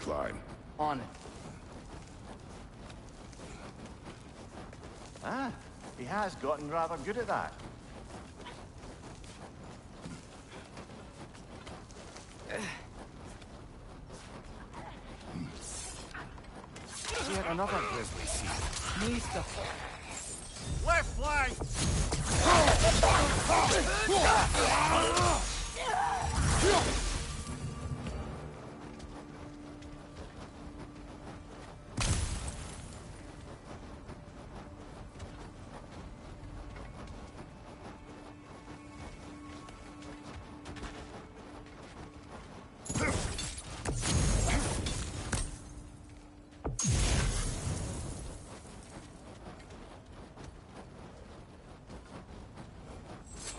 climb. On it. Ah, he has gotten rather good at that. Yet another grizzly seal. Maestro. Left flank!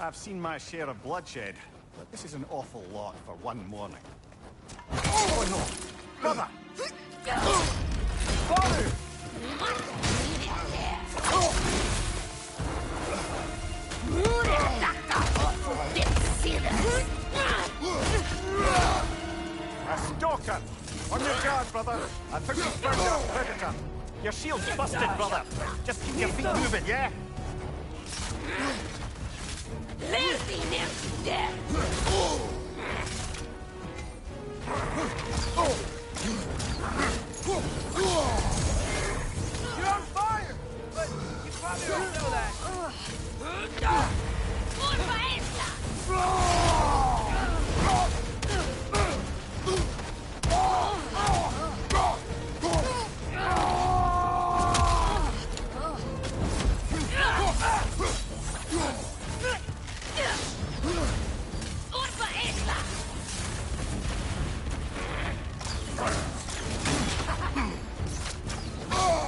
I've seen my share of bloodshed, but this is an awful lot for one morning. Oh no! Brother! Father! A stalker! On your guard, brother! I think we found our predator! Your shield's busted, brother! Just keep your feet moving, yeah? You're on fire! But you probably don't know that.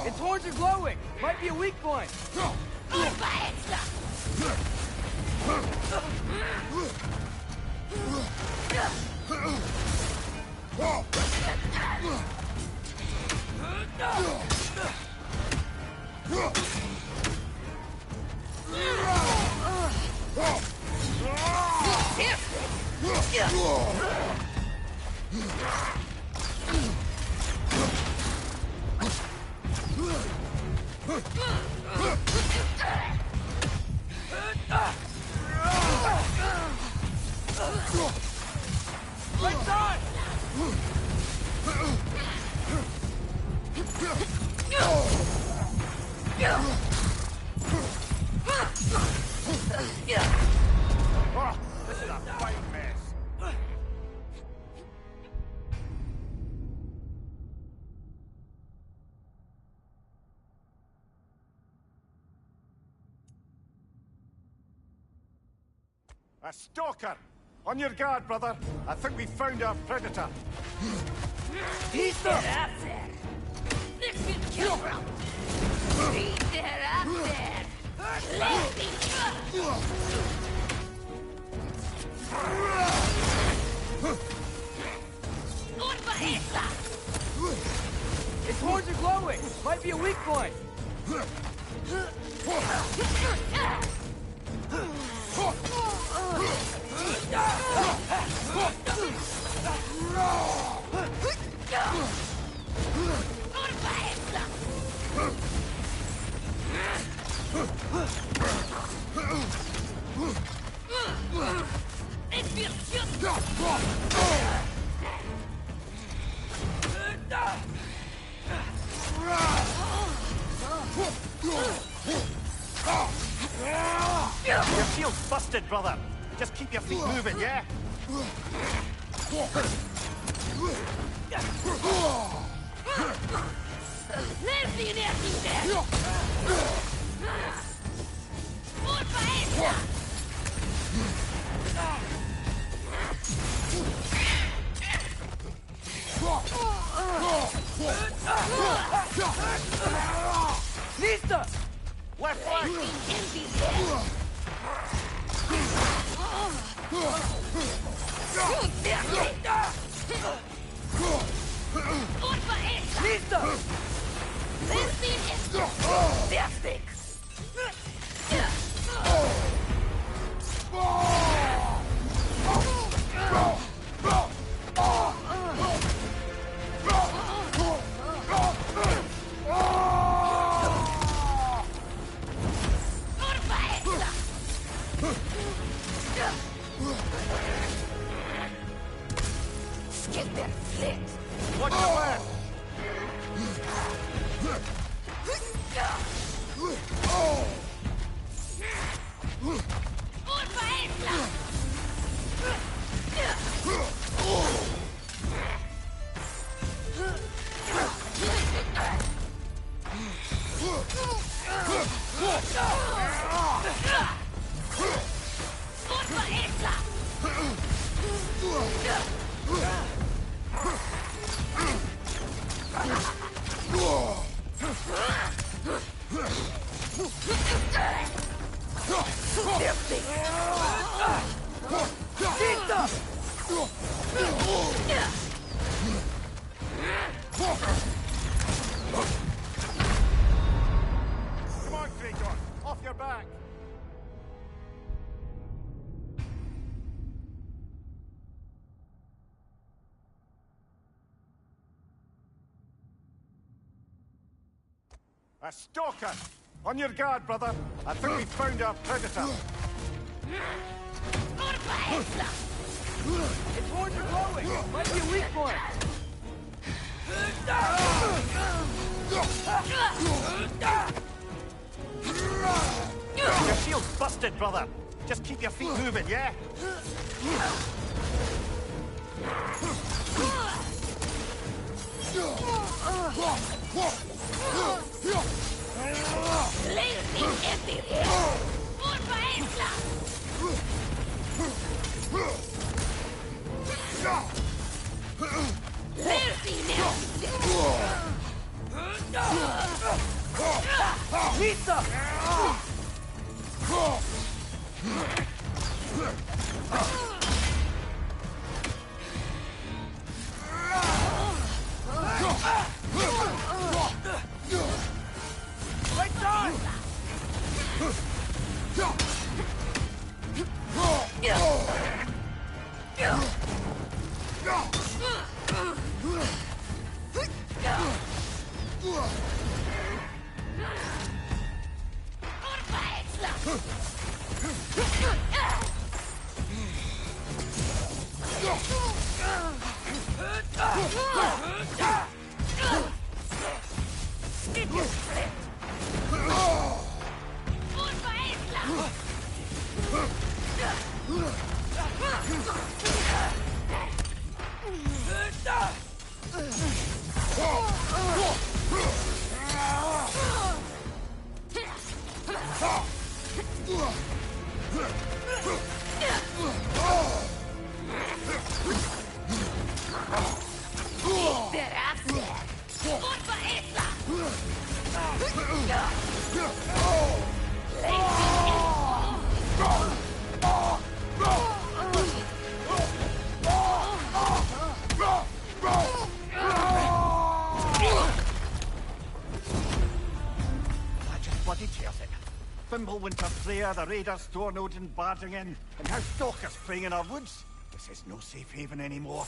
Its horns are glowing. Might be a weak point. Right side! Oh, this is a fine mess. A stalker! On your guard, brother. I think we found our predator. He's the... Its horns are glowing. Might be a weak point. Your shield's busted, brother. Just keep your feet moving, yeah? Lista! Left flank! Lista! Watch your left! Come on, Gregor! Off your back! A stalker! On your guard, brother! I think we found our predator! Its horns are glowing! Might be a weak point! Your shield's busted, brother! Just keep your feet moving, yeah? Lisa! Right side! Winter Freya, the raiders, Thornodin barging in, and how stalkers preying in our woods. This is no safe haven anymore.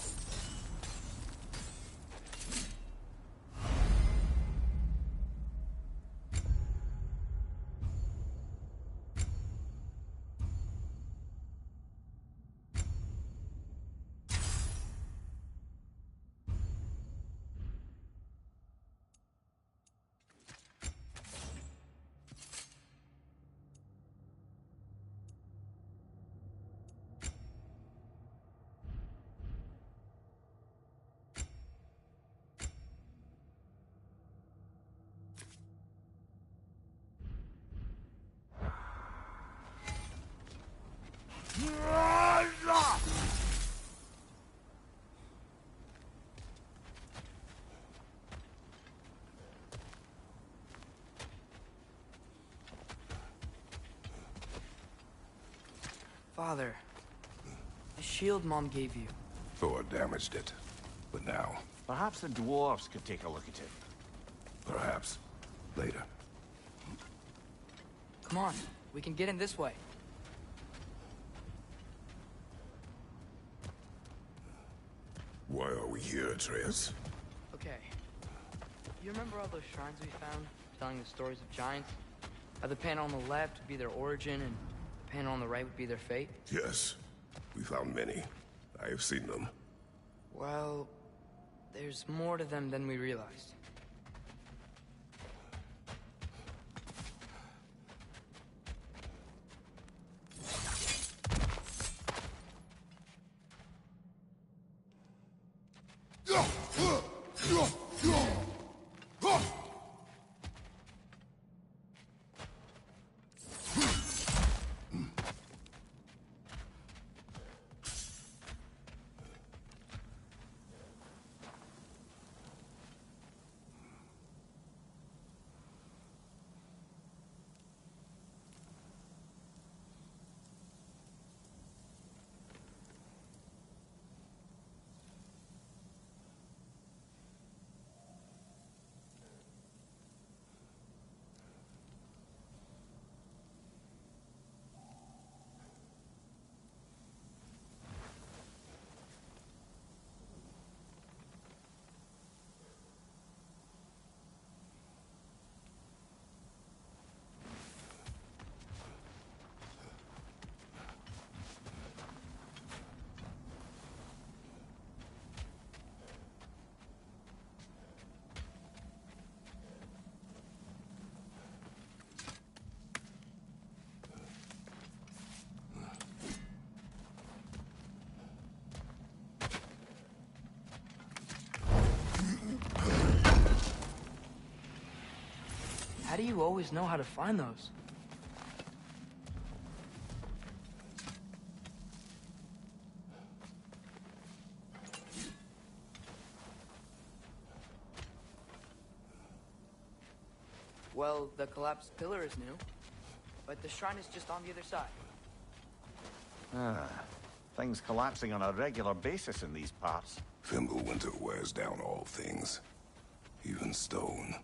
Father, the shield Mom gave you. Thor damaged it. But now, Perhaps the dwarves could take a look at it. perhaps, later. Come on, we can get in this way. Why are we here, Atreus? Okay. You remember all those shrines we found, telling the stories of giants? How the panel on the left would be their origin, and the panel on the right would be their fate? Yes. We found many. I have seen them. Well, there's more to them than we realized. How do you always know how to find those? Well, the collapsed pillar is new, but the shrine is just on the other side. Things collapsing on a regular basis in these parts. Fimbulwinter wears down all things, even stone.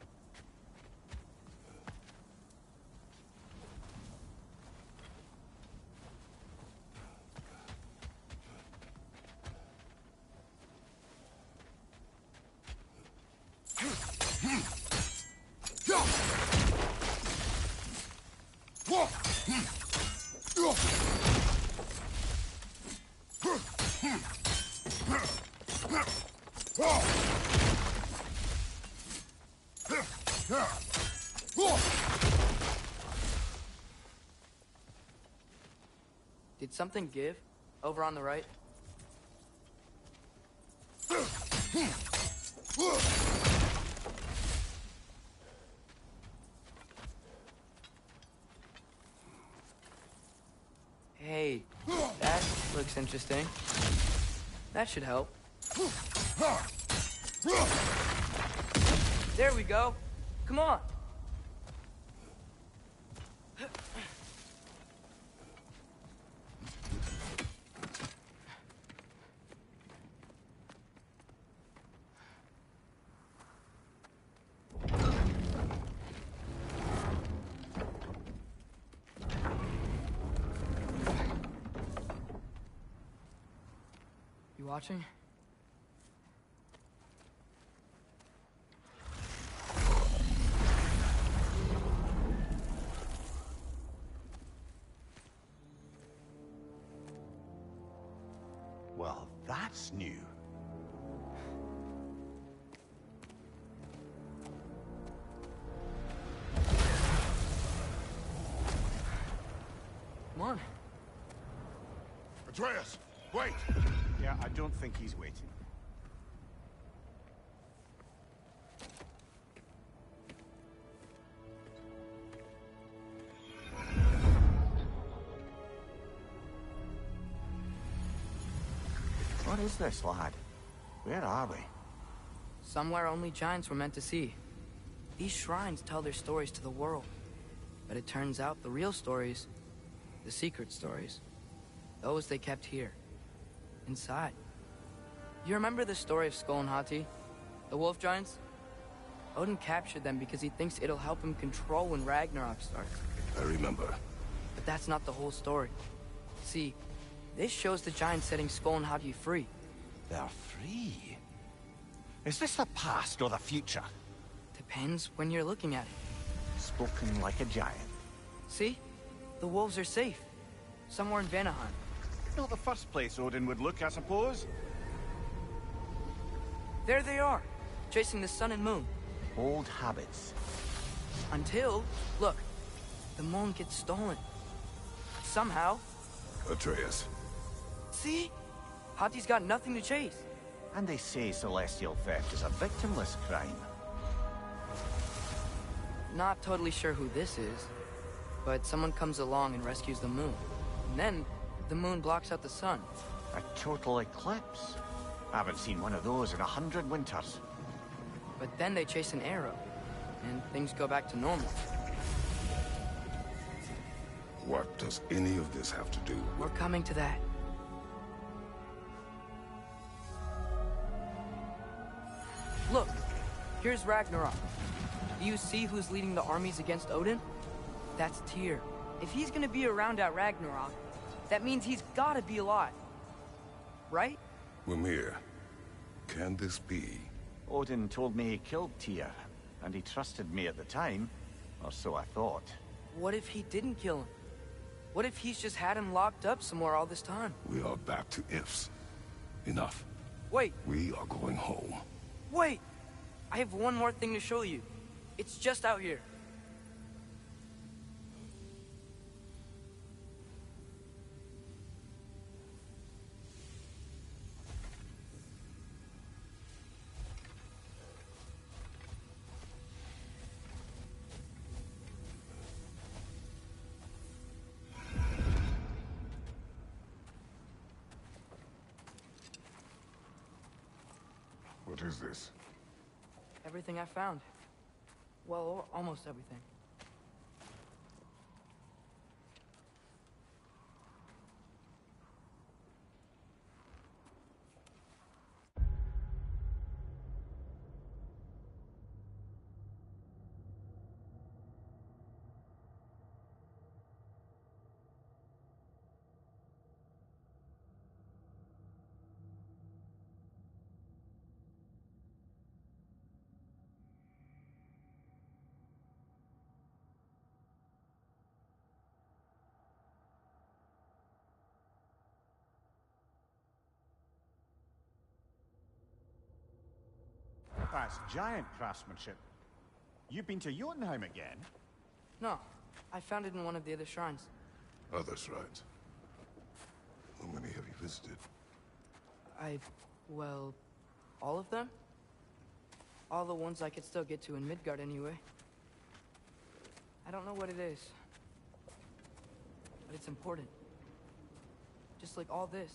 Did something give? Over on the right? Hey, that looks interesting. That should help. There we go. Come on. You watching? Well, that's new. Come on. Atreus, wait! Yeah, I don't think he's waiting. What is this, lad? Where are we? Somewhere only giants were meant to see. These shrines tell their stories to the world. But it turns out the real stories, the secret stories, those they kept here, inside. You remember the story of Skull and Hati? The wolf giants? Odin captured them because he thinks it'll help him control when Ragnarok starts. I remember. But that's not the whole story. See, this shows the giants setting Skull and Hati free. They're free? Is this the past or the future? Depends when you're looking at it. Spoken like a giant. See? The wolves are safe. Somewhere in Vanaheim. Not the first place Odin would look, I suppose. There they are, chasing the sun and moon. Old habits. Until, look, the moon gets stolen. Somehow. Atreus. See? Hati's got nothing to chase. And they say celestial theft is a victimless crime. Not totally sure who this is, but someone comes along and rescues the moon. And then, the moon blocks out the sun. A total eclipse. I haven't seen one of those in 100 winters. But then they chase an arrow, and things go back to normal. What does any of this have to do We're with... coming to that. Look, here's Ragnarok. Do you see who's leading the armies against Odin? That's Tyr. If he's gonna be around at Ragnarok, that means he's gotta be alive. Right? Mimir, can this be? Odin told me he killed Tyr, and he trusted me at the time, or so I thought. What if he didn't kill him? What if he's just had him locked up somewhere all this time? We are back to ifs. Enough. Wait, We are going home. wait! I have one more thing to show you. It's just out here. What is this? Everything I found. Well, almost everything. That's giant craftsmanship. You've been to Jotunheim again? No, I found it in one of the other shrines. Other shrines. How many have you visited? Well, all of them? All the ones I could still get to in Midgard anyway. I don't know what it is, but it's important. Just like all this.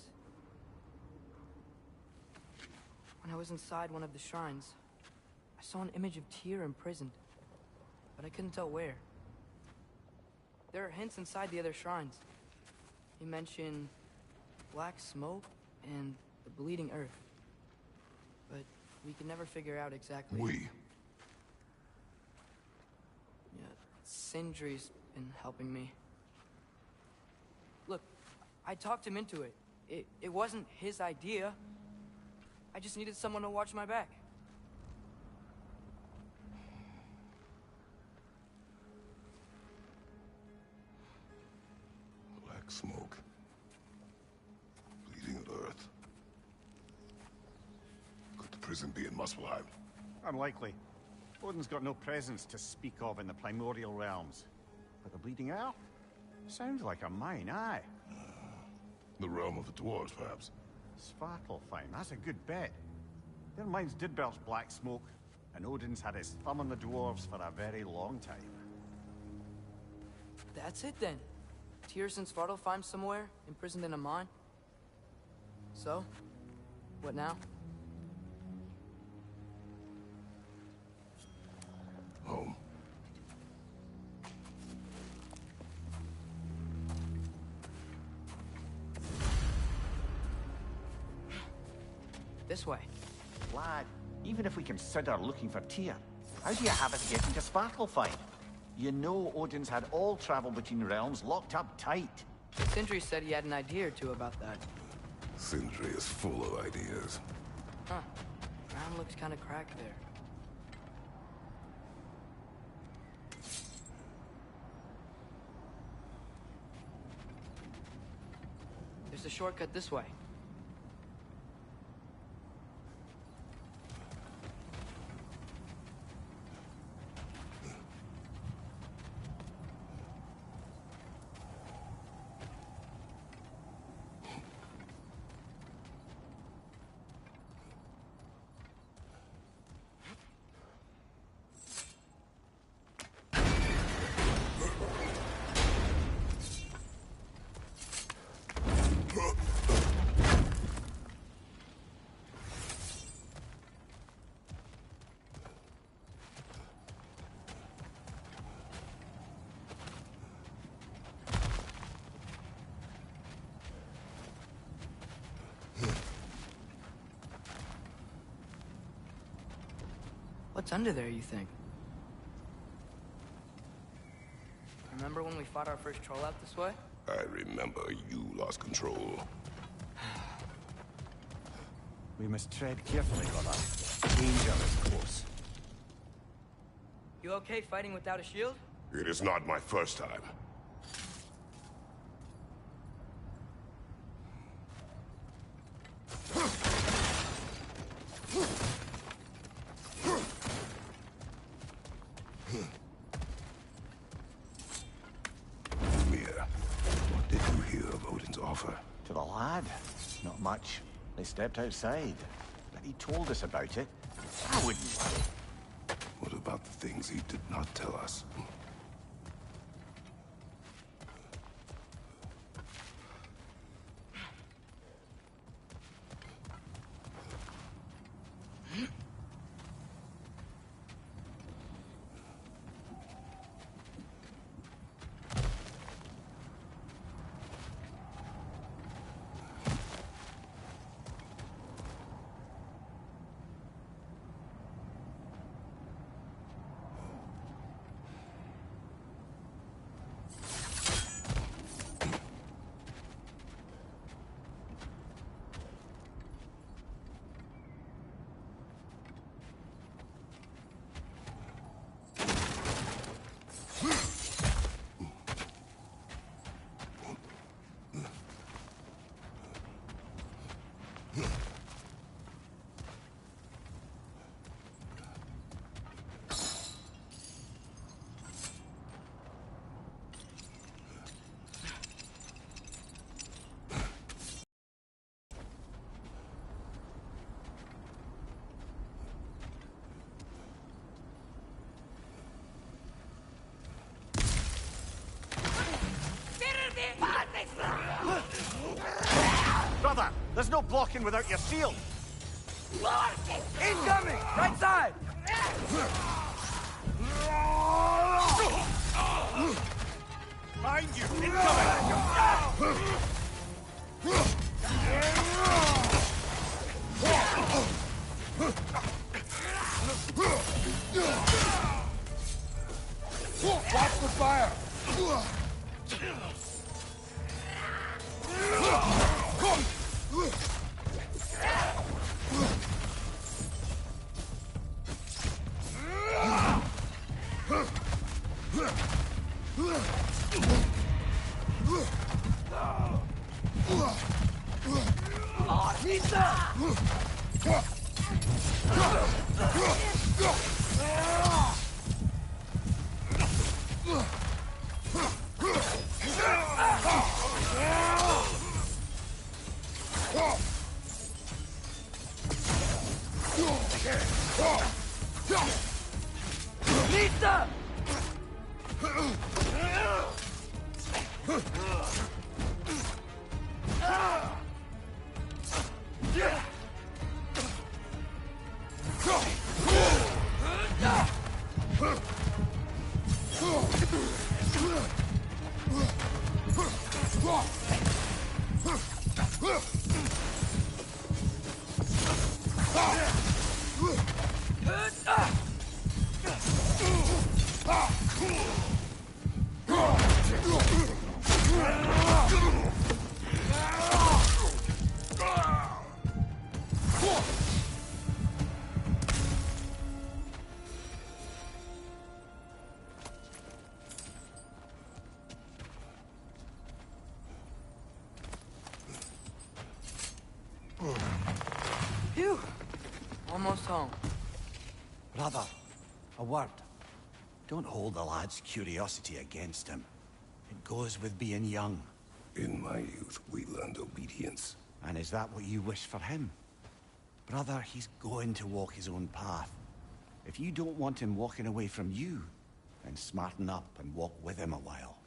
When I was inside one of the shrines, I saw an image of Tyr imprisoned, but I couldn't tell where. There are hints inside the other shrines. He mentioned black smoke and the bleeding earth, but we could never figure out exactly. We. Yeah, Sindri's been helping me. Look, I talked him into it. It wasn't his idea. I just needed someone to watch my back. Black smoke. Bleeding earth. Could the prison be in Muspelheim? Unlikely. Odin's got no presence to speak of in the primordial realms. But the Bleeding Earth? Sounds like a mine, aye. The realm of the dwarves, perhaps. Svartalfheim, that's a good bet. Their mines did belch black smoke, and Odin's had his thumb on the dwarves for a very long time. That's it then. Tyr's in Svartalfheim somewhere, imprisoned in a mine. So, what now? Home. This way. Lad, even if we consider looking for Tyr, how do you have us getting to Svartalfheim? You know Odin's had all travel between realms locked up tight. Sindri said he had an idea or two about that. Sindri is full of ideas. Huh. Ground looks kind of cracked there. There's a shortcut this way. What's under there, you think? Remember when we fought our first troll out this way? I remember you lost control. We must tread carefully, brother. Danger is close. You okay fighting without a shield? It is not my first time. What did you hear of Odin's offer? To the lad? Not much. They stepped outside. But he told us about it. I wouldn't worry. What about the things he did not tell us? Brother, there's no blocking without your shield. Incoming! Right side! Behind you! Incoming! Watch the fire! Phew! Almost home. Brother, a word. Don't hold the lad's curiosity against him. It goes with being young. In my youth, we learned obedience. And is that what you wish for him? Brother, he's going to walk his own path. If you don't want him walking away from you, then smarten up and walk with him a while.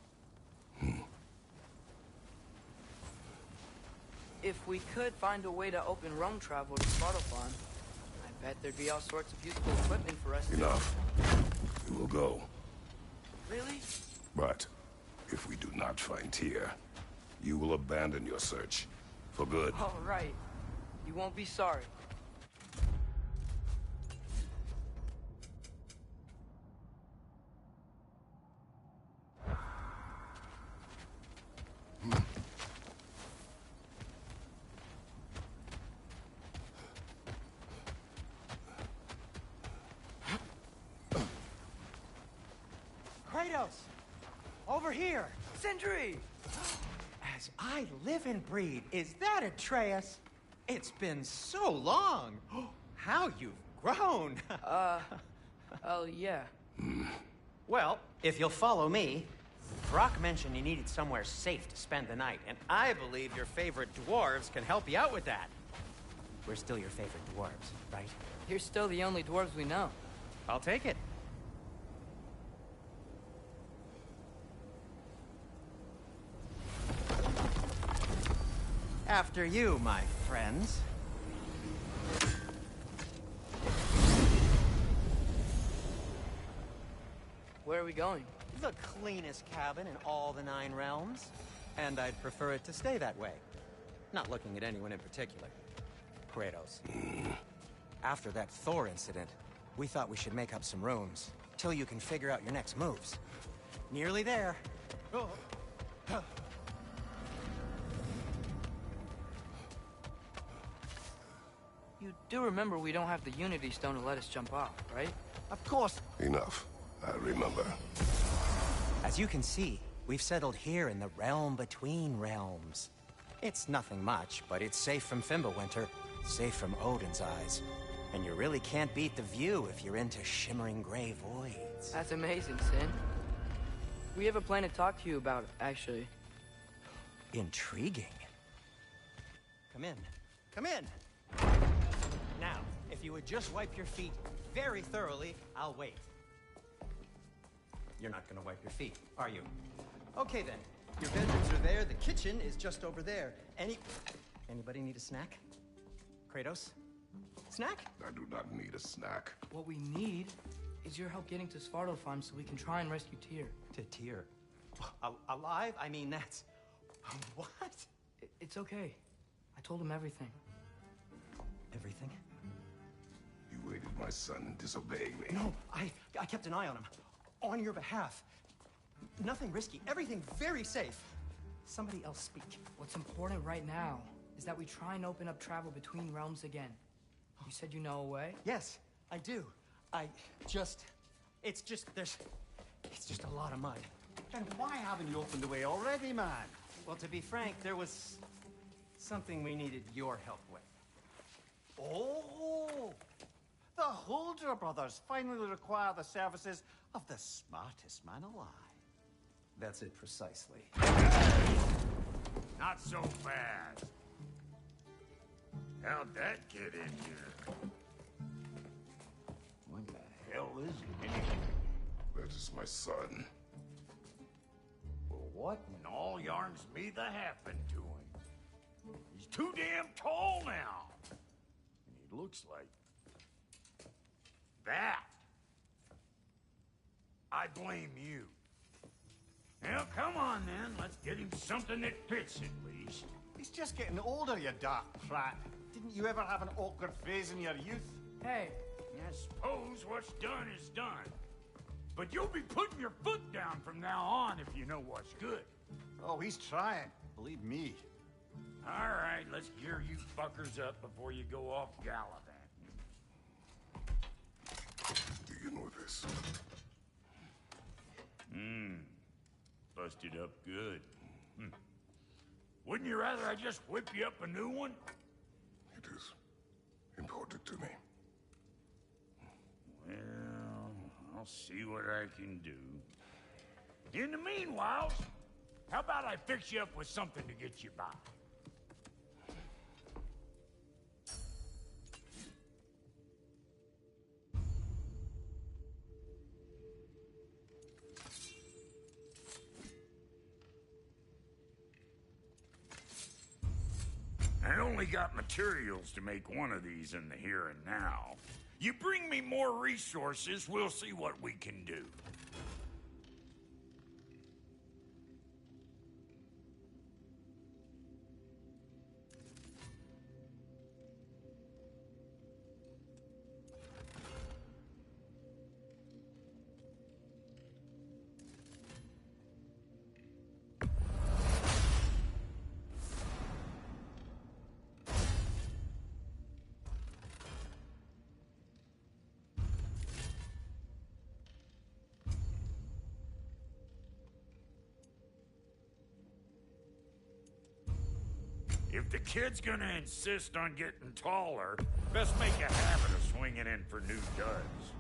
If we could find a way to open roam travel to Svartalfheim, I bet there'd be all sorts of useful equipment for us to... Enough. We will go. Really? But if we do not find Tyr, you will abandon your search. For good. All right. You won't be sorry. Kratos! Over here! Sindri! As I live and breathe, is that Atreus? It's been so long! How you've grown! Oh, yeah. Well, if you'll follow me, Brock mentioned you needed somewhere safe to spend the night, and I believe your favorite dwarves can help you out with that. We're still your favorite dwarves, right? You're still the only dwarves we know. I'll take it. After you, my friends. Where are we going? The cleanest cabin in all the 9 realms. And I'd prefer it to stay that way. Not looking at anyone in particular. Kratos. After that Thor incident, we thought we should make up some rooms, till you can figure out your next moves. Nearly there. You do remember we don't have the Unity Stone to let us jump off, right? Of course. Enough. I remember. As you can see, we've settled here in the realm between realms. It's nothing much, but it's safe from Fimbulwinter, safe from Odin's eyes. And you really can't beat the view if you're into shimmering gray voids. That's amazing, Sin. We have a plan to talk to you about, actually. Intriguing. Come in. Come in! Now, if you would just wipe your feet very thoroughly, I'll wait. You're not gonna wipe your feet, are you? Okay then. Your bedrooms are there, the kitchen is just over there. Anybody need a snack? Kratos? Snack? I do not need a snack. What we need is your help getting to Svartalfheim so we can try and rescue Tyr. To Tyr? Alive? I mean, that's... What? It's okay. I told him everything. Everything? You aided my son disobeying me. No, I kept an eye on him. On your behalf. Nothing risky. Everything very safe. Somebody else speak. What's important right now is that we try and open up travel between realms again. You said you know a way? Yes, I do. It's just a lot of mud. Then why haven't you opened the way already, man? Well, to be frank, there was something we needed your help with. Oh! The Holder brothers finally require the services of the smartest man alive. That's it precisely. Not so fast. How'd that get in here? What the hell is it anyway? That is my son. Well, what in all yarns me that happened to him? He's too damn tall now. And he looks like... that. I blame you. Well, come on then. Let's get him something that fits at least. He's just getting older, you dark prat. Didn't you ever have an awkward phase in your youth? Hey, I suppose what's done is done. But you'll be putting your foot down from now on if you know what's good. Oh, he's trying. Believe me. All right, let's gear you fuckers up before you go off gallivanting. Do you know this? Busted up good. Wouldn't you rather I just whip you up a new one? It is important to me. Well, I'll see what I can do. In the meanwhile, how about I fix you up with something to get you by? I only got materials to make one of these in the here and now. You bring me more resources, we'll see what we can do. If the kid's gonna insist on getting taller, best make a habit of swinging in for new duds.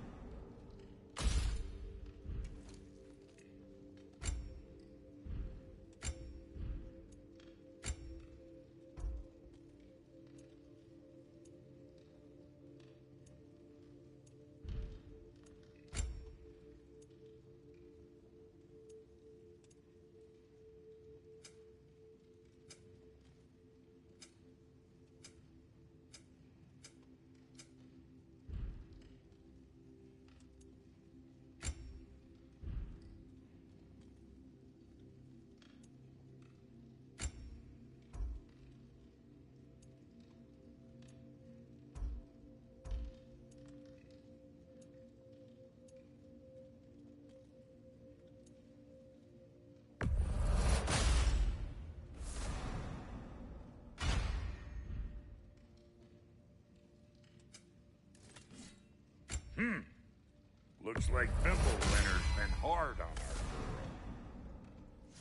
Looks like Pimple Winter's been hard on our girl.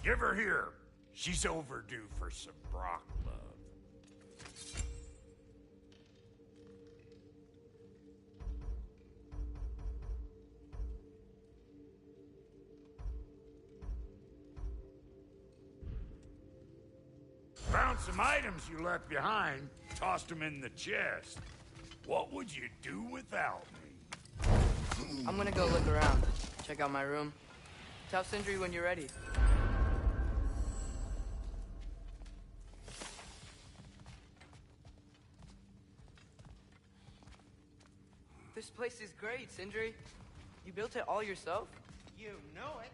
Give her here. She's overdue for some Brock love. Found some items you left behind, tossed them in the chest. What would you do without me? I'm gonna go look around. Check out my room. Tell Sindri when you're ready. This place is great, Sindri. You built it all yourself? You know it.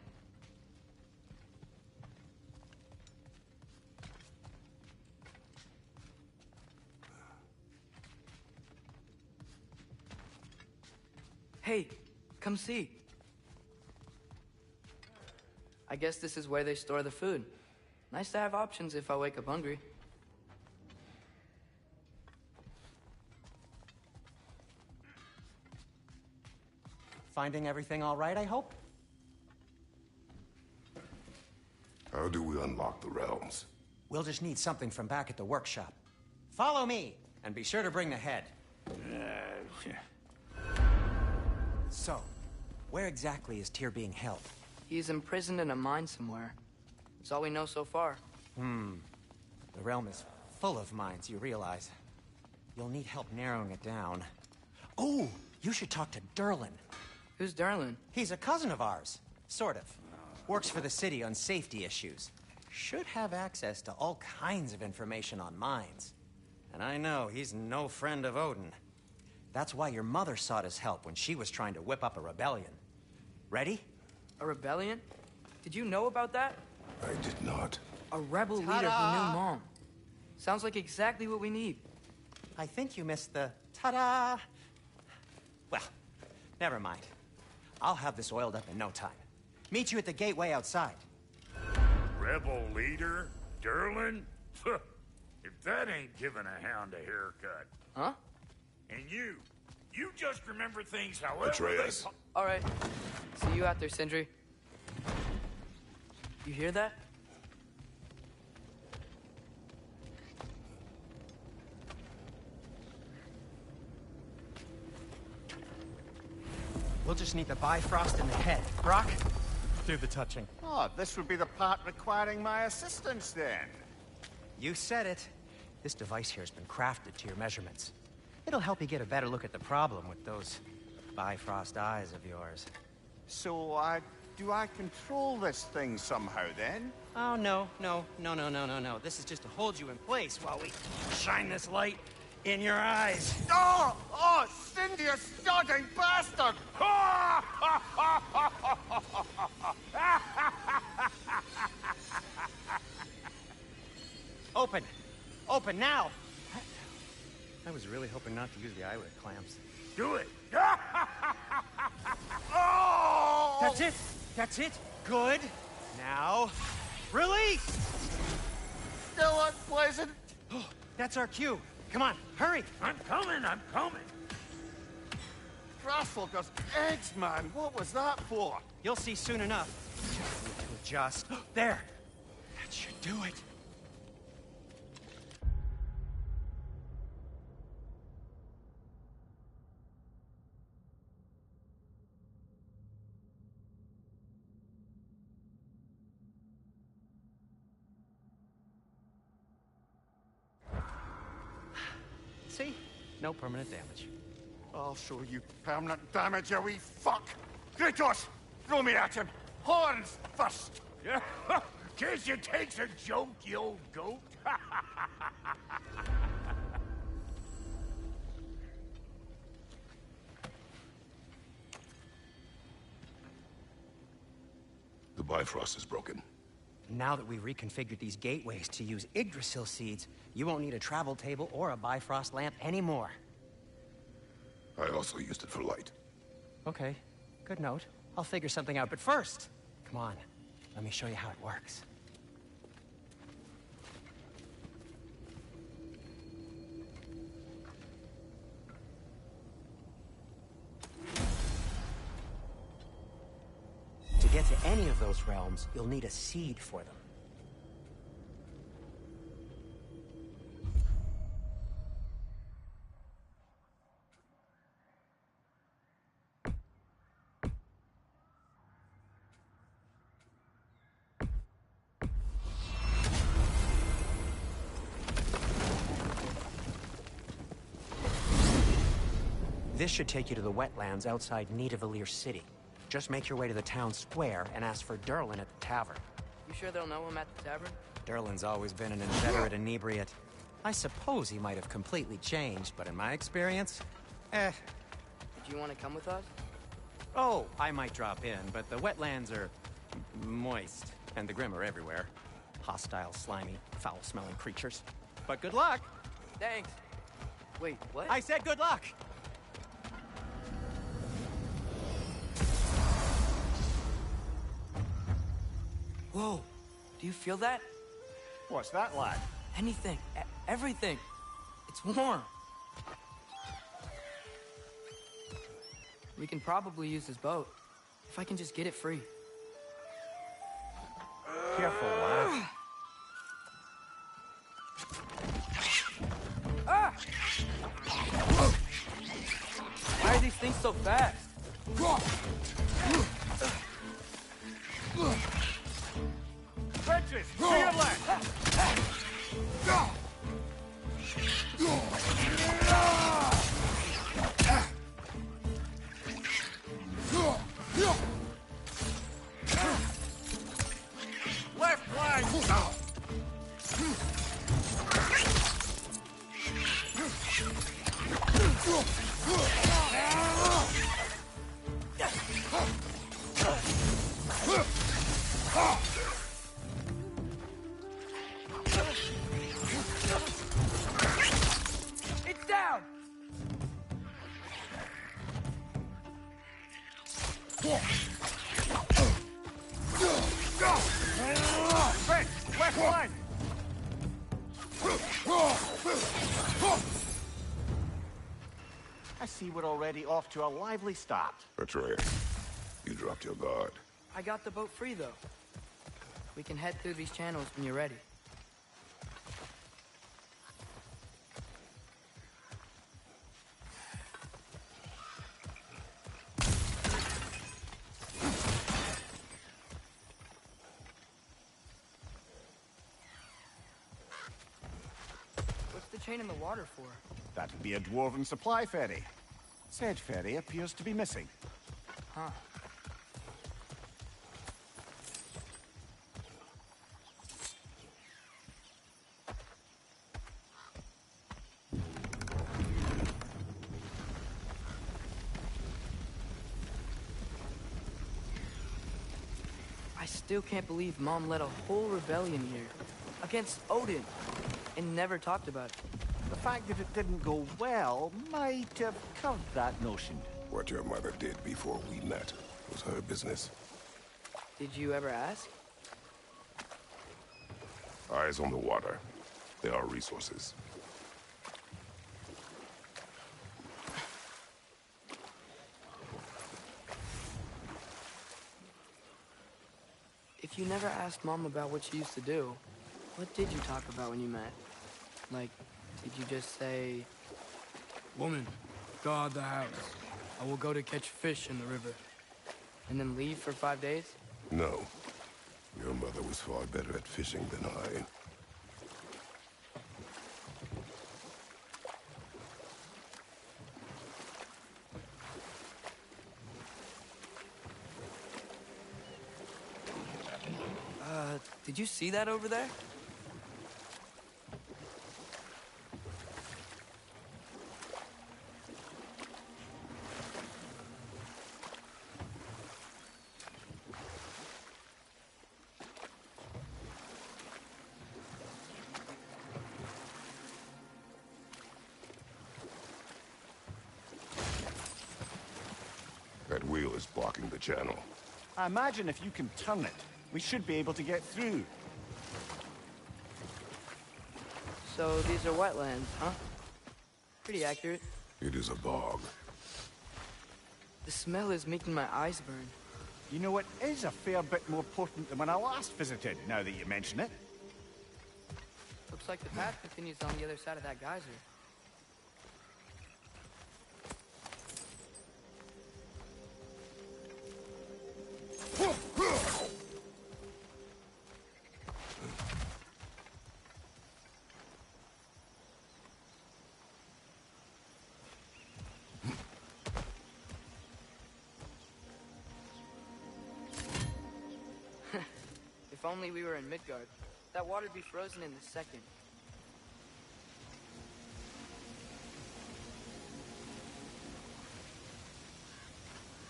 Hey, come see. I guess this is where they store the food. Nice to have options if I wake up hungry. Finding everything all right, I hope? How do we unlock the realms? We'll just need something from back at the workshop. Follow me, and be sure to bring the head. So, where exactly is Tyr being held? He's imprisoned in a mine somewhere. That's all we know so far. The realm is full of mines, you realize. You'll need help narrowing it down. Oh, you should talk to Durlin. Who's Darlin? He's a cousin of ours. Sort of. Works for the city on safety issues. Should have access to all kinds of information on mines. And I know he's no friend of Odin. That's why your mother sought his help when she was trying to whip up a rebellion. Ready? A rebellion? Did you know about that? I did not. A rebel leader who knew Mom. Sounds like exactly what we need. I think you missed the ta-da. Well, never mind. I'll have this oiled up in no time. Meet you at the gateway outside. Rebel leader? Durlin? If that ain't giving a hound a haircut. Huh? And you just remember things however Atreus. they... All right. See you out there, Sindri. You hear that? We'll just need the Bifrost in the head. Brock, do the touching. Oh, this would be the part requiring my assistance then. You said it. This device here has been crafted to your measurements. It'll help you get a better look at the problem with those Bifrost eyes of yours. So, do I control this thing somehow then? Oh, no. This is just to hold you in place while we shine this light in your eyes. Oh, Cindy, you sodding bastard! Open! Open now! I was really hoping not to use the eyelid clamps. Do it! Oh! That's it! That's it! Good! Now, release! Still unpleasant. Oh, that's our cue. Come on, hurry! I'm coming! Grasshopper's eggs, man. What was that for? You'll see soon enough. Just need to adjust. There! That should do it. No permanent damage. I'll show you permanent damage, you wee fuck! Kratos! Throw me at him! Horns first! Yeah, case you takes a joke, you old goat. The Bifrost is broken. Now that we've reconfigured these gateways to use Yggdrasil seeds, you won't need a travel table or a Bifrost lamp anymore. I also used it for light. Okay, good note. I'll figure something out, but first, come on, let me show you how it works. To get to any of those realms, you'll need a seed for them. This should take you to the wetlands outside Nidavellir City. Just make your way to the town square and ask for Durlin at the tavern. You sure they'll know him at the tavern? Durlin's always been an inveterate inebriate. I suppose he might have completely changed, but in my experience, Do you want to come with us? Oh, I might drop in, but the wetlands are moist, and the Grim are everywhere. Hostile, slimy, foul-smelling creatures. But good luck! Thanks. Wait, what? I said good luck! Whoa, do you feel that? What's that, lad? Anything, everything. It's warm. We can probably use this boat, if I can just get it free. Careful, lad. Why are these things so fast? Wretches, to your left! Left flank! It's down! Red, left flank! I see we're already off to a lively start. Atreus, you dropped your guard. I got the boat free, though. We can head through these channels when you're ready. What's the chain in the water for? That'd be a dwarven supply ferry. Said ferry appears to be missing. Huh. I still can't believe Mom led a whole rebellion here. Against Odin. And never talked about it. The fact that it didn't go well might have curved that notion. What your mother did before we met was her business. Did you ever ask? Eyes on the water. There are resources. If you never asked Mom about what she used to do, what did you talk about when you met? Like, did you just say, "Woman, guard the house. I will go to catch fish in the river," and then leave for 5 days? No. Your mother was far better at fishing than I. Did you see that over there? That wheel is blocking the channel. I imagine if you can turn it, we should be able to get through. So these are wetlands, huh? Pretty accurate. It is a bog. The smell is making my eyes burn. You know, it is a fair bit more potent than when I last visited, now that you mention it. Looks like the path continues on the other side of that geyser. If only we were in Midgard. That water'd be frozen in a second.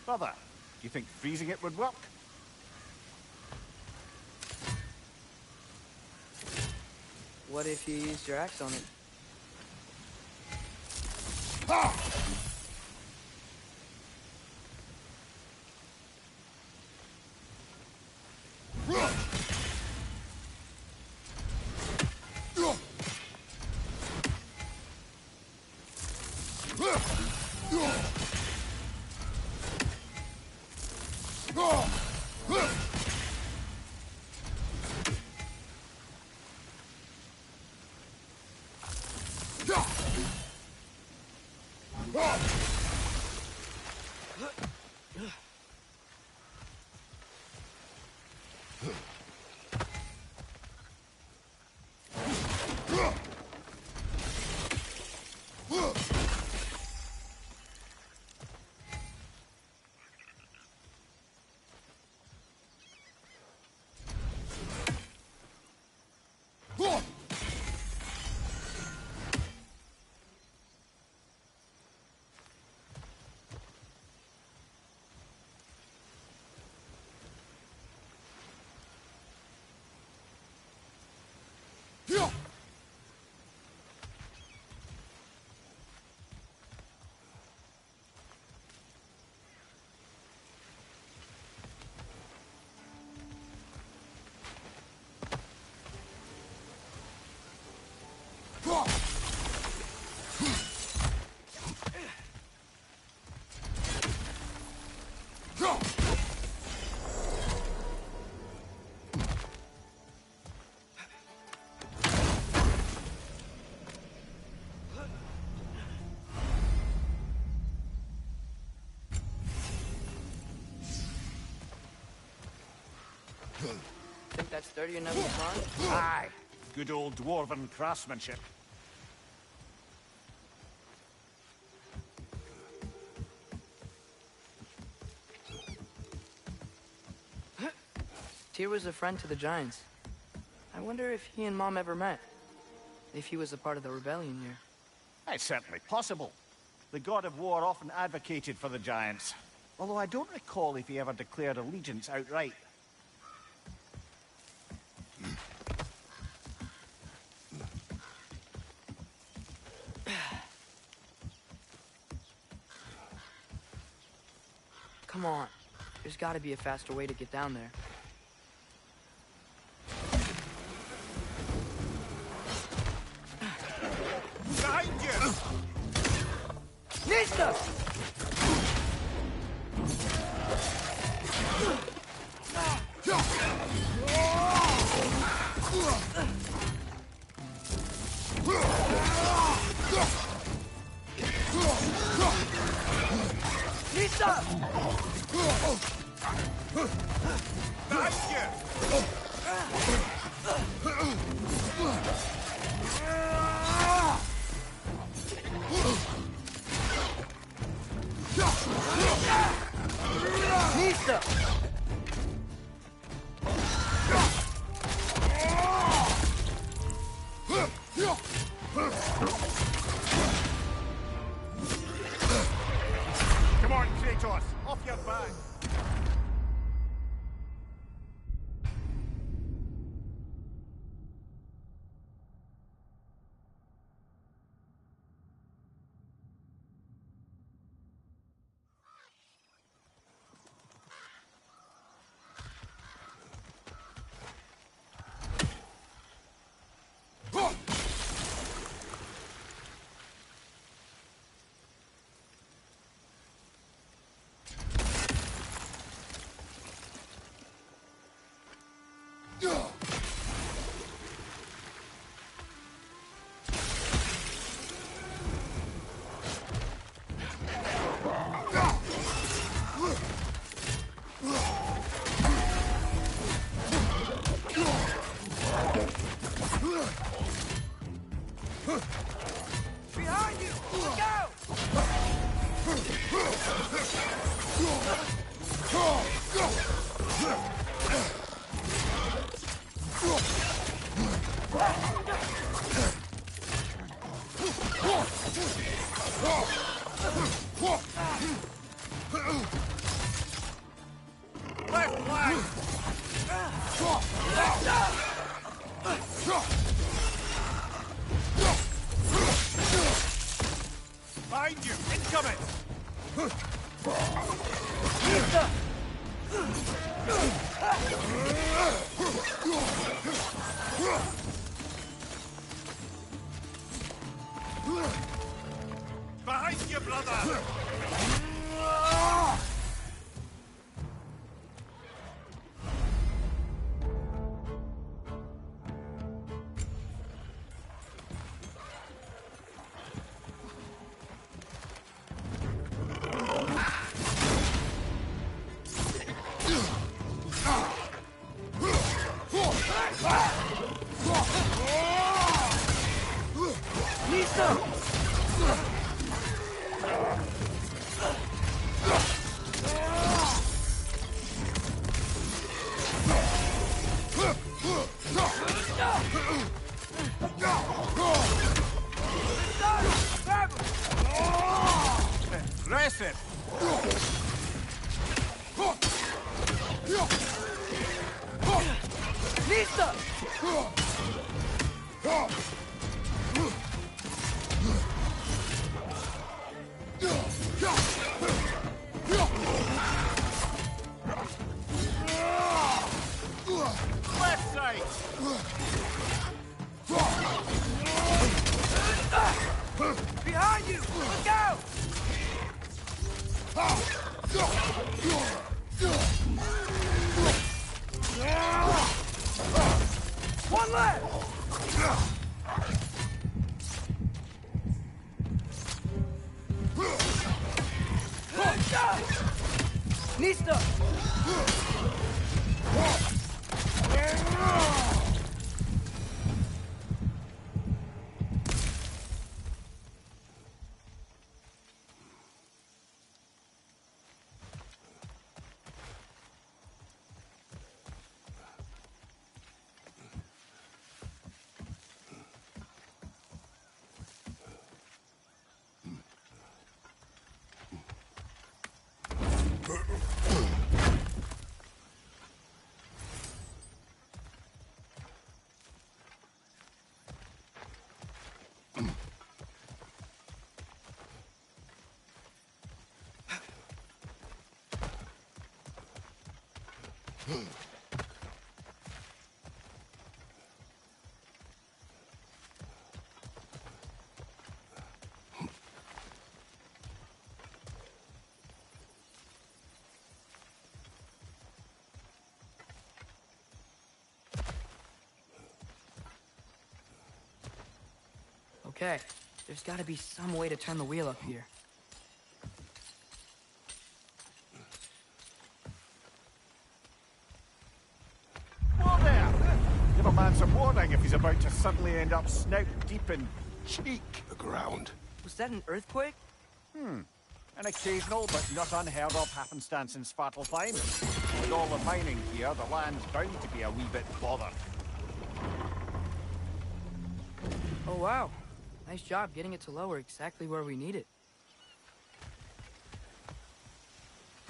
Brother, do you think freezing it would work? What if you used your axe on it? Think that's sturdy enough to climb? Aye. Good old dwarven craftsmanship. Tyr was a friend to the Giants. I wonder if he and Mom ever met. If he was a part of the rebellion here. It's certainly possible. The god of war often advocated for the Giants. Although I don't recall if he ever declared allegiance outright. Come on. There's gotta be a faster way to get down there. Behind you! Nista! Nista! Nista! on, Kratos! Off your back! Behind you! Look out! Left flank! Behind you! Incoming! Behind you, brother! Impressive! Left side! Behind you! Look out! One left! Nista! Okay, there's gotta be some way to turn the wheel up here. Whoa there! Give a man some warning if he's about to suddenly end up snout deep in cheek. The ground. Was that an earthquake? An occasional but not unheard of happenstance in Svartalfheim. With all the mining here, the land's bound to be a wee bit bothered. Oh wow. Nice job getting it to lower exactly where we need it.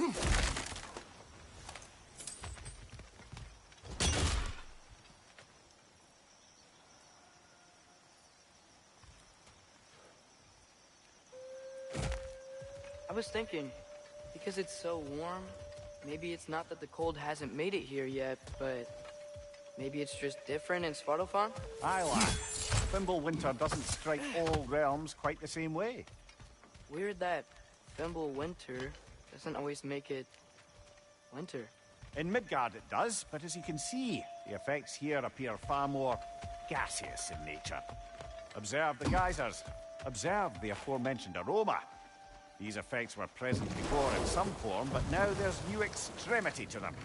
I was thinking, because it's so warm, maybe it's not that the cold hasn't made it here yet, but maybe it's just different in Svartalfheim? Aye, lad. Winter doesn't strike all realms quite the same way. Weird that Winter doesn't always make it winter. In Midgard it does, but as you can see, the effects here appear far more gaseous in nature. Observe the geysers. Observe the aforementioned aroma. These effects were present before in some form, but now there's new extremity to them.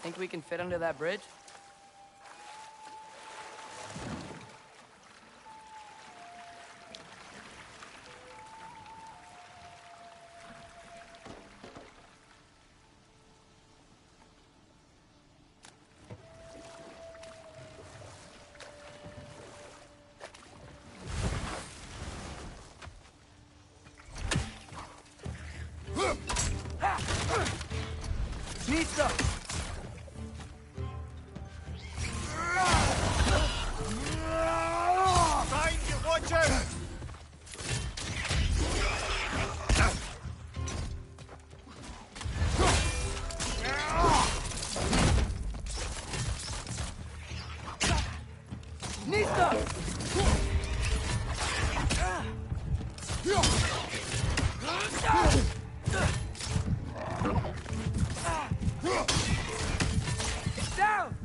Think we can fit under that bridge? Pizza! Watch out! Down!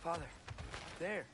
Father, there.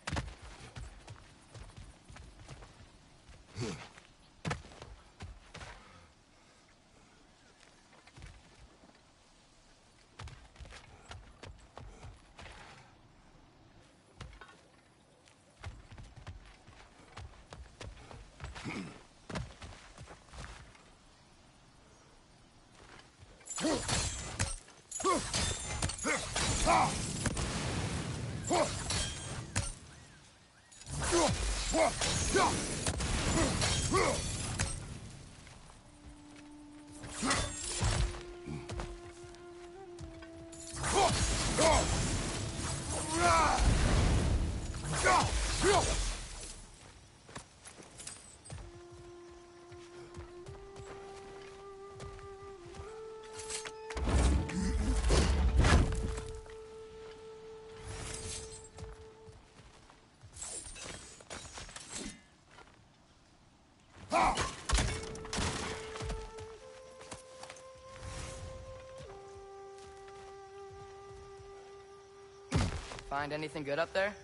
Find anything good up there?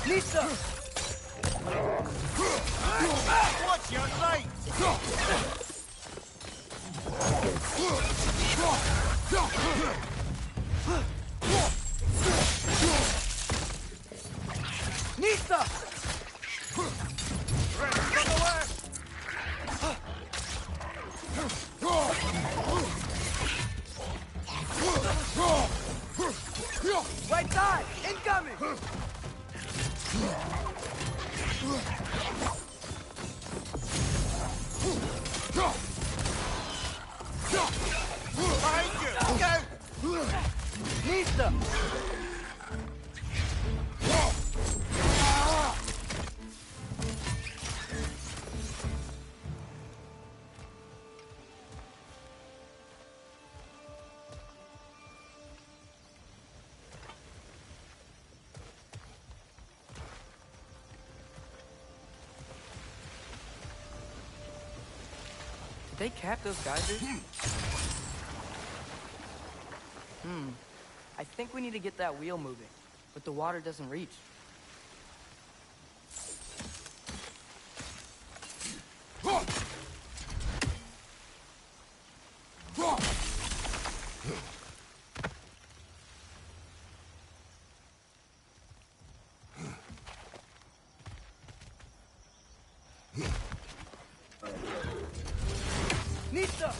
Lisa! Watch your light! Nisa! Ready from the west! Right side! Incoming! Behind you! Go! Nisa! Did they cap those geysers? I think we need to get that wheel moving, but the water doesn't reach. Nisa!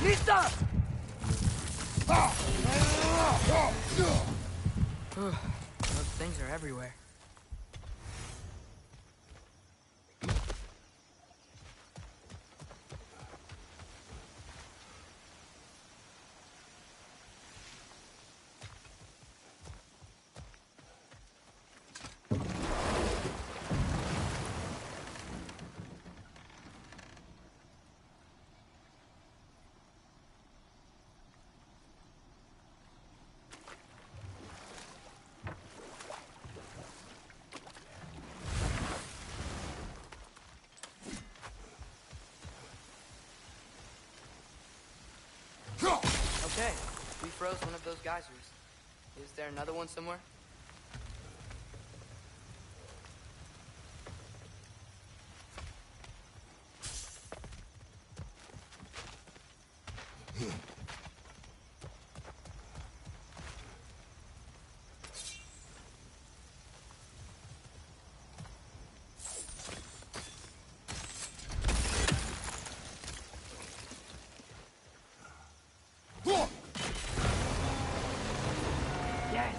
Nisa! Those things are everywhere. Okay, we froze one of those geysers. Is there another one somewhere? Yes!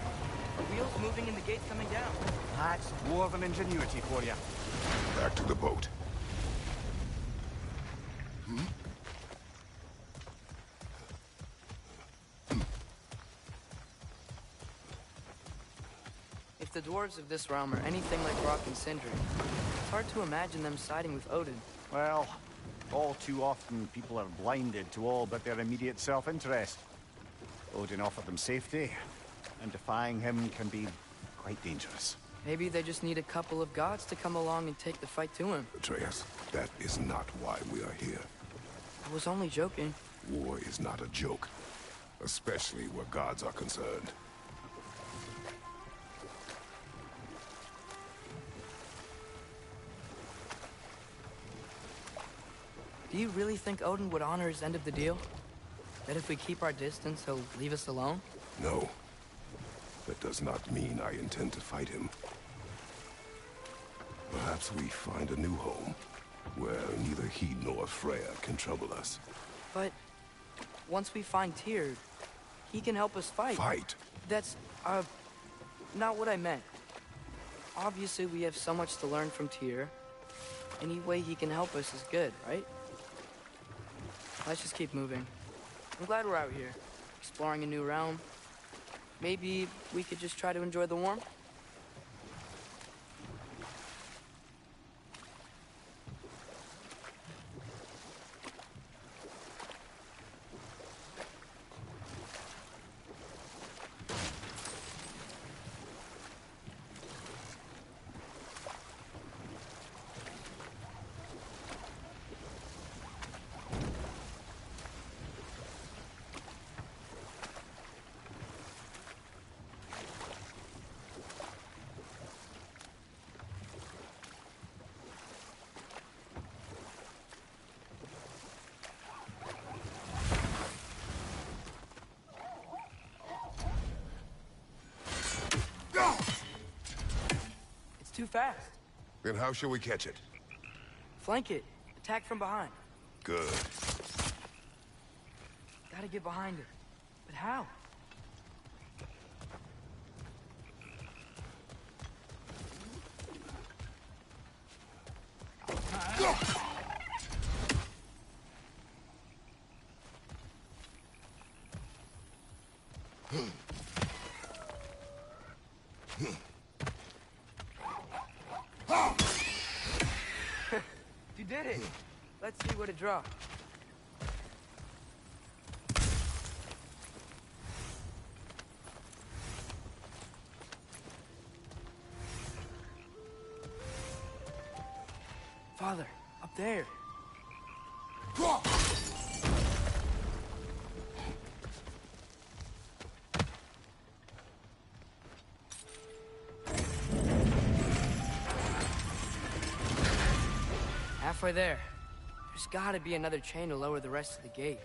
The wheel's moving and the gate's coming down. That's more than ingenuity for you. Back to the boat. If the dwarves of this realm are anything like Rock and Sindri, it's hard to imagine them siding with Odin. Well, all too often people are blinded to all but their immediate self-interest. Odin offered them safety, and defying him can be quite dangerous. Maybe they just need a couple of gods to come along and take the fight to him. Atreus, that is not why we are here. I was only joking. War is not a joke, especially where gods are concerned. Do you really think Odin would honor his end of the deal? That if we keep our distance, he'll leave us alone? No. That does not mean I intend to fight him. Perhaps we find a new home, where neither he nor Freya can trouble us. But once we find Tyr, he can help us fight. Fight? That's, not what I meant. Obviously, we have so much to learn from Tyr. Any way he can help us is good, right? Let's just keep moving. I'm glad we're out here, exploring a new realm. Maybe we could just try to enjoy the warmth? too fast. Then how shall we catch it? Flank it. Attack from behind. Good. Gotta get behind it. But how? You did it! Let's see what it draws. Father, up there. Halfway there. There's gotta be another chain to lower the rest of the gate.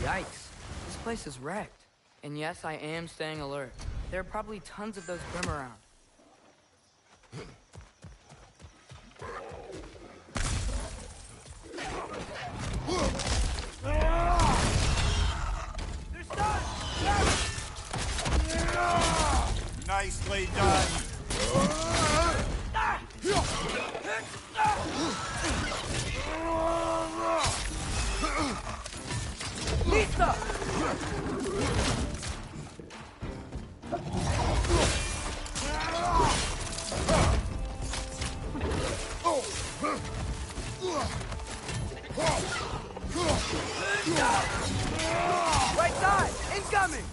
Yikes. This place is wrecked. And yes, I am staying alert. There are probably tons of those Grim around. They're stunned! Nicely done. Lisa! Right side! Incoming!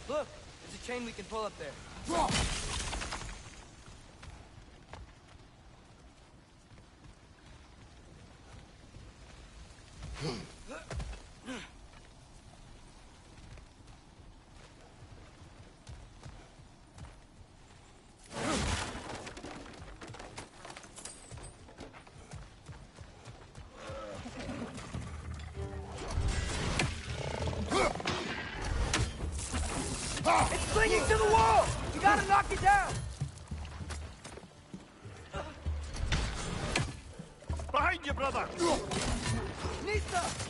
Look, there's a chain we can pull up there. It's clinging to the wall! You gotta knock it down! Behind you, brother! Nista!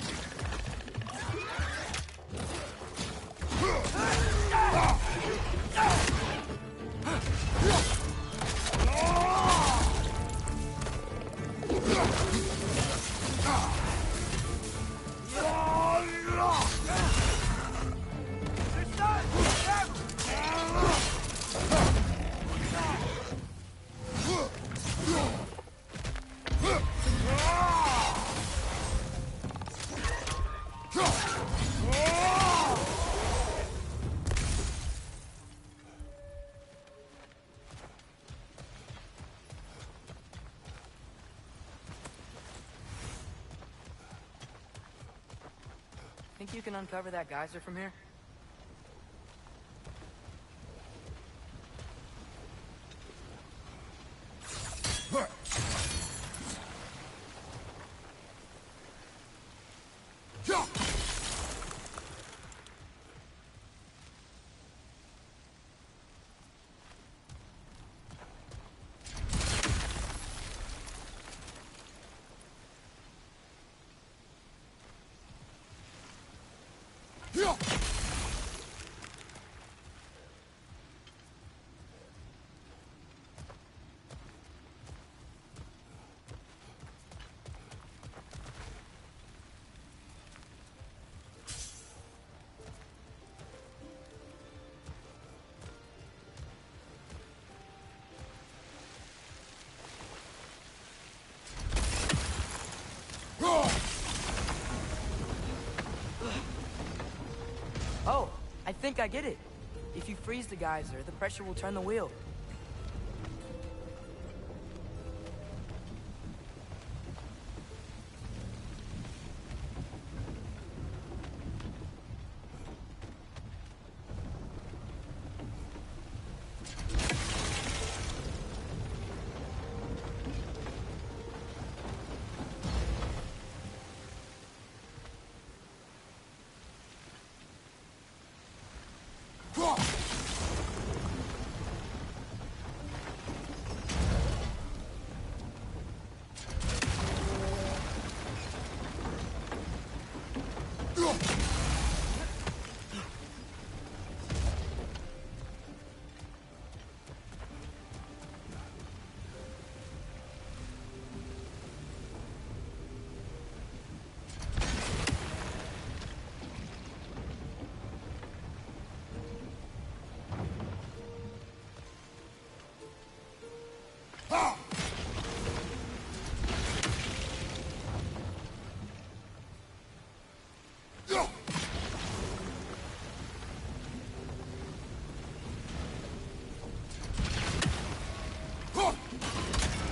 Think you can uncover that geyser from here? Oh, I think I get it. If you freeze the geyser, the pressure will turn the wheel.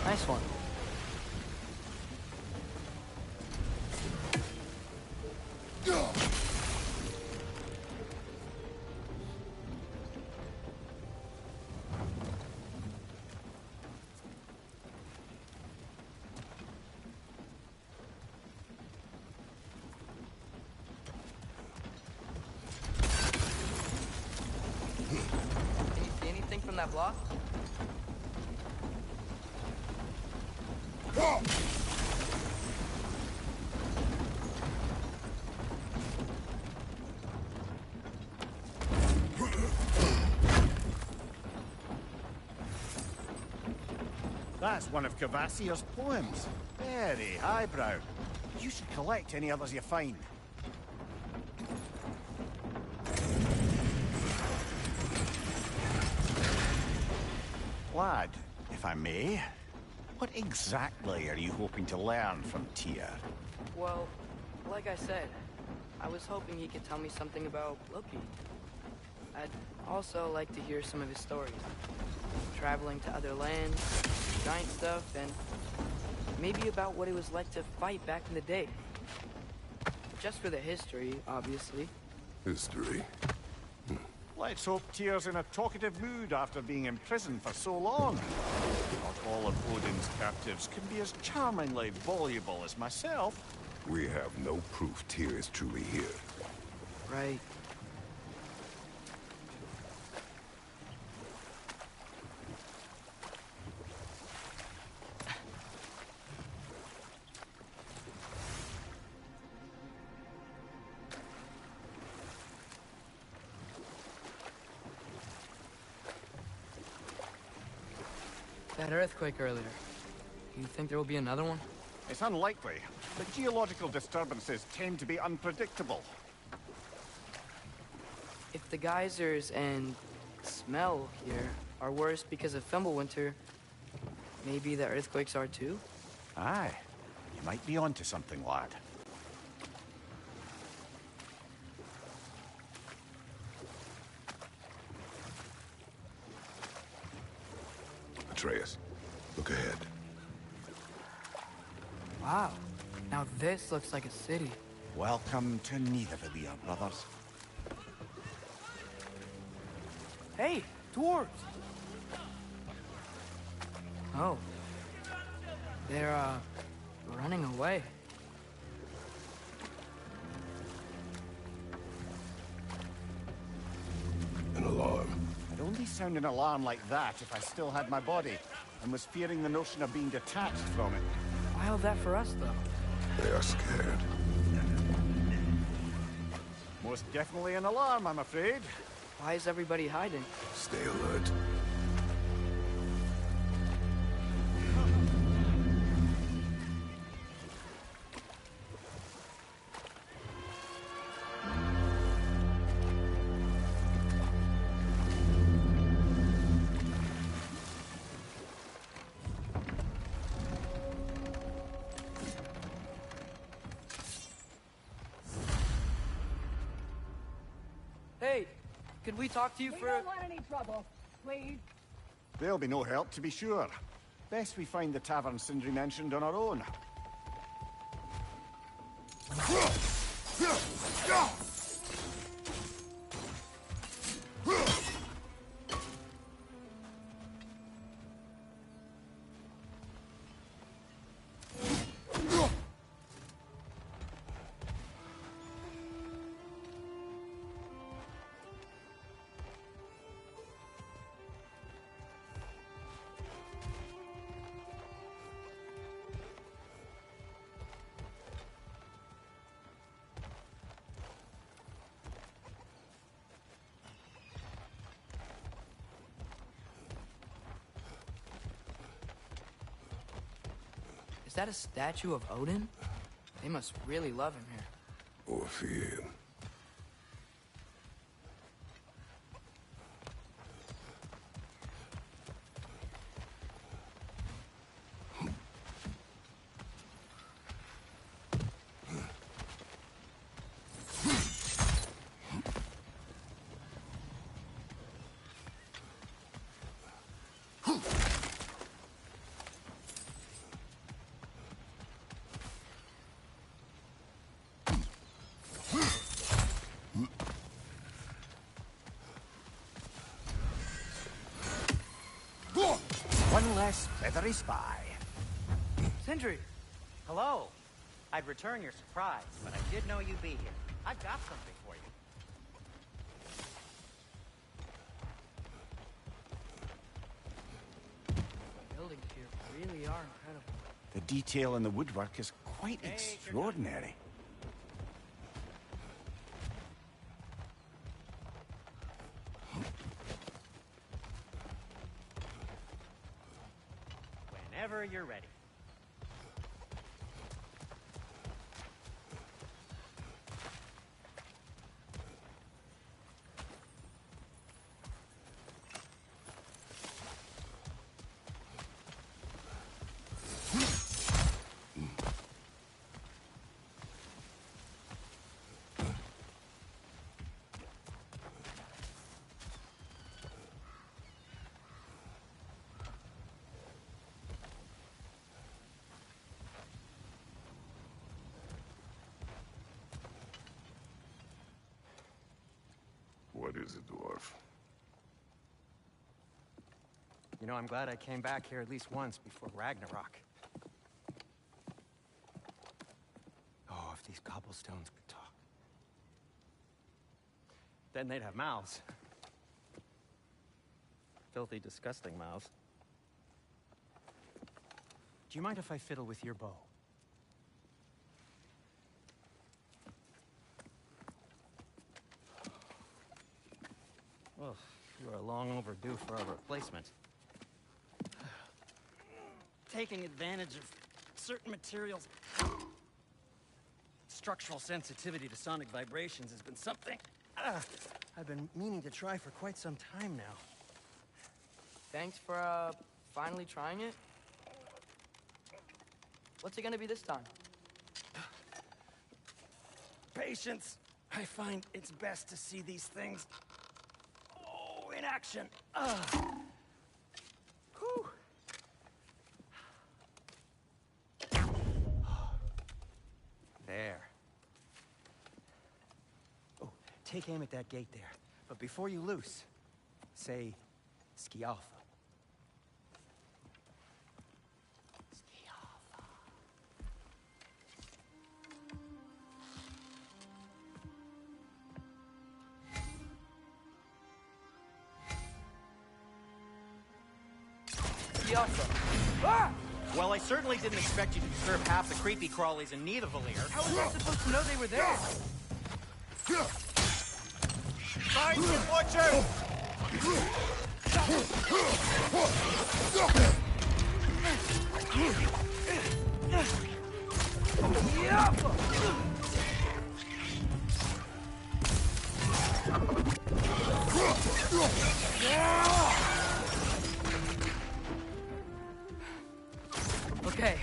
Nice one. Can you see anything from that block? That's one of Cavassier's poems. Very highbrow. You should collect any others you find. Lad, if I may, what exactly are you hoping to learn from Tyr? Well, like I said, I was hoping he could tell me something about Loki. I'd also like to hear some of his stories. Traveling to other lands, giant stuff, and maybe about what it was like to fight back in the day. Just for the history, obviously. History? Let's hope Tyr's in a talkative mood after being imprisoned for so long. Not all of Odin's captives can be as charmingly voluble as myself. We have no proof Tyr is truly here. Right. That earthquake earlier. You think there will be another one? It's unlikely, but geological disturbances tend to be unpredictable. If the geysers and smell here are worse because of Fimbulwinter, maybe the earthquakes are too? Aye, you might be onto something, lad. Atreus, look ahead. Wow. Now this looks like a city. Welcome to Nidavellir, brothers. Hey, dwarves! Oh. They're, running away. An alarm. I'd only sound an alarm like that if I still had my body, and was fearing the notion of being detached from it. Why all that for us, though? They are scared. Most definitely an alarm, I'm afraid. Why is everybody hiding? Stay alert. Hey, could we talk to you We for... don't want any trouble, please. There'll be no help, to be sure. Best we find the tavern Sindri mentioned on our own. Is that a statue of Odin? They must really love him here. Or fear him. One less feathery spy. Sindri! Hello. I'd return your surprise, but I did know you'd be here. I've got something for you. The buildings here really are incredible. The detail in the woodwork is quite Hey, extraordinary. Whenever you're ready. What is it, dwarf? You know, I'm glad I came back here at least once before Ragnarok. Oh, if these cobblestones could talk. Then they'd have mouths. Filthy, disgusting mouths. Do you mind if I fiddle with your bow? Well, you are long overdue for a replacement. Taking advantage of certain materials. Structural sensitivity to sonic vibrations has been something I've been meaning to try for quite some time now. Thanks for, finally trying it. What's it gonna be this time? Patience. I find it's best to see these things in action. Whew. There. take aim at that gate there. But before you loose, say, Skialfa. Well, I certainly didn't expect you to disturb half the creepy crawlies in Nidavellir. How was I supposed to know they were there? Find him, Watcher! Okay,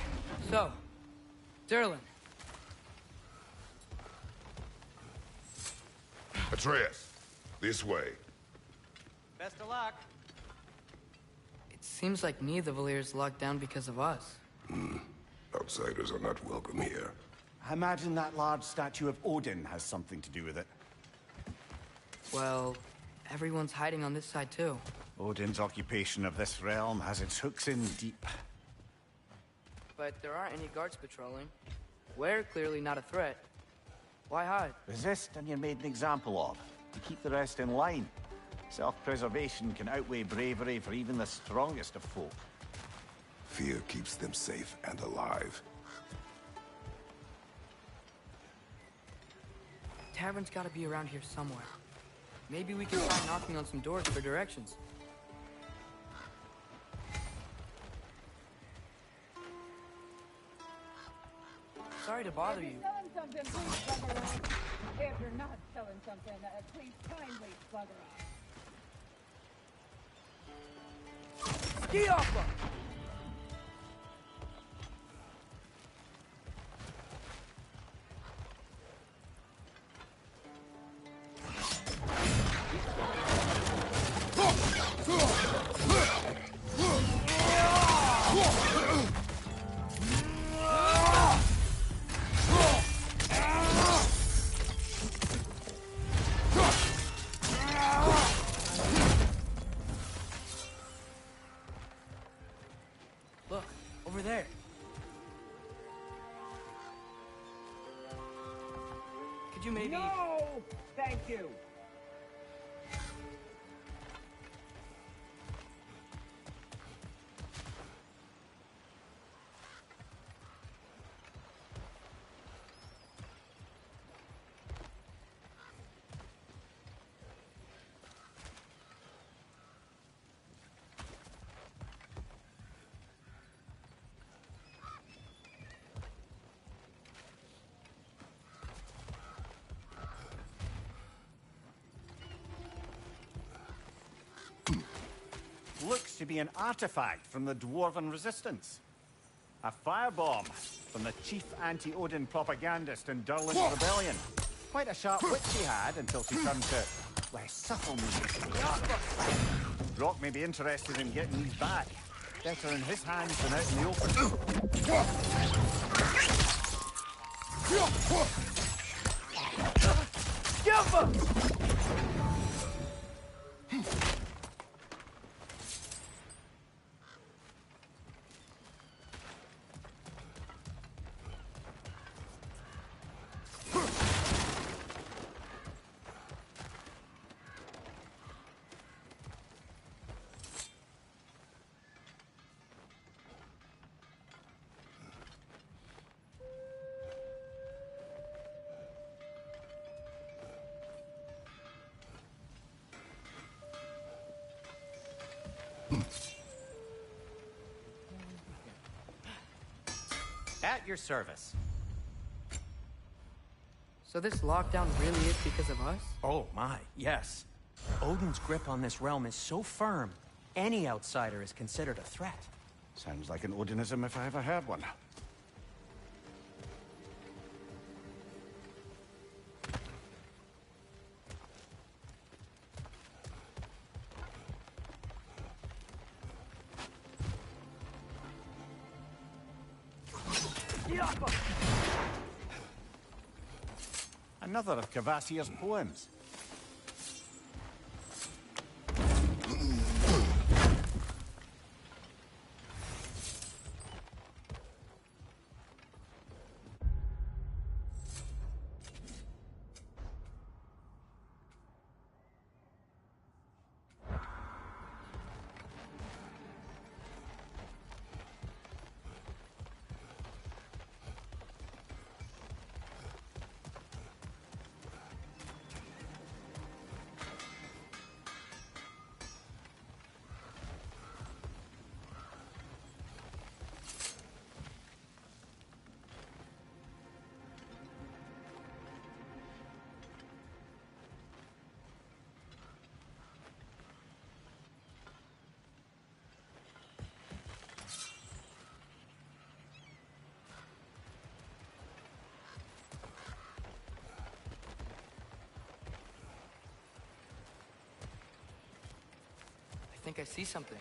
so, Derlin. Atreus, this way. Best of luck. It seems like Nidavellir's locked down because of us. Outsiders are not welcome here. I imagine that large statue of Odin has something to do with it. Well, everyone's hiding on this side too. Odin's occupation of this realm has its hooks in deep. But there aren't any guards patrolling. We're clearly not a threat. Why hide? Resist and you're made an example of. To keep the rest in line. Self-preservation can outweigh bravery for even the strongest of folk. Fear keeps them safe and alive. Tavern's gotta be around here somewhere. Maybe we can try knocking on some doors for directions. Sorry to bother you. If you're selling something, please bugger off. If you're not selling something, please kindly bugger off. Ski off! Look, over there. Could you maybe... No! Thank you. Looks to be an artifact from the Dwarven Resistance. A firebomb from the chief anti-Odin propagandist in Durlin's rebellion. Quite a sharp wit she had until she turned to less subtle means. Brock may be interested in getting these back. Better in his hands than out in the open. At your service. So this lockdown really is because of us? Oh my, yes. Odin's grip on this realm is so firm, any outsider is considered a threat. Sounds like an Odinism if I ever heard one. Another of Kvasir's poems. think I see something.